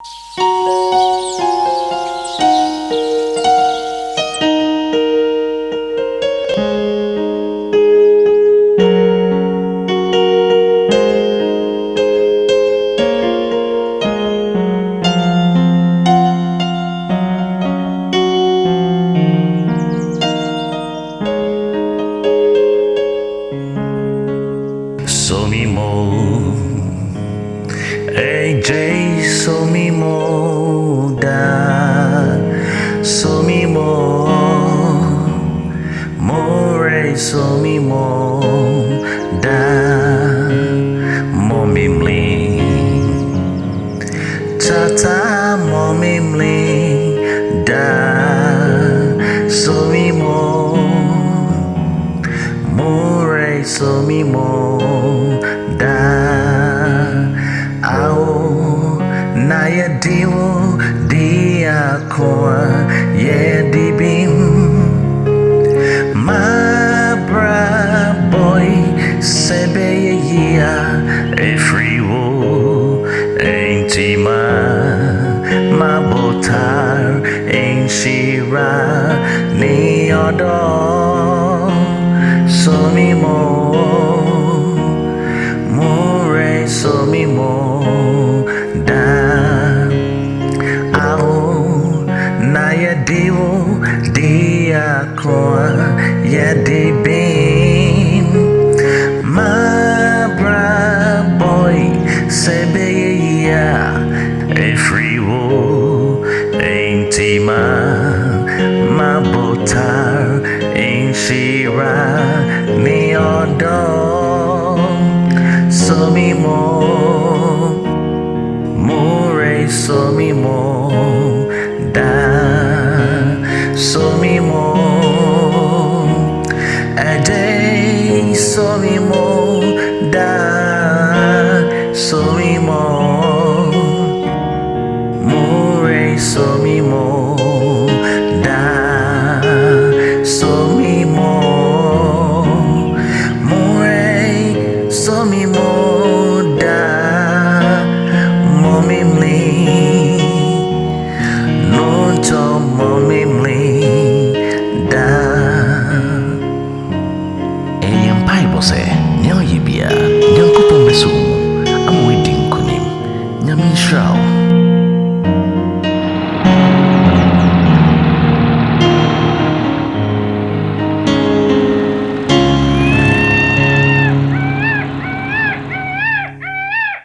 So me more, AJ, so me more, da, so me more, so me more, da, mommy bling, tata, mommy bling, da, so me more, so me more, da, ao, na ye diwo, dia koa, ye di bim, my bra boy, sebe ye ya, e free wo, ain't ma botar, ain't shira, ni odo, so me more, so me more, da, ao, na ye diwo, dia koa, ye di bin, ma bra boy, sebe ye ya, e free wo, ain't ma botar, ain't shira, ni odo, so me more, so me more.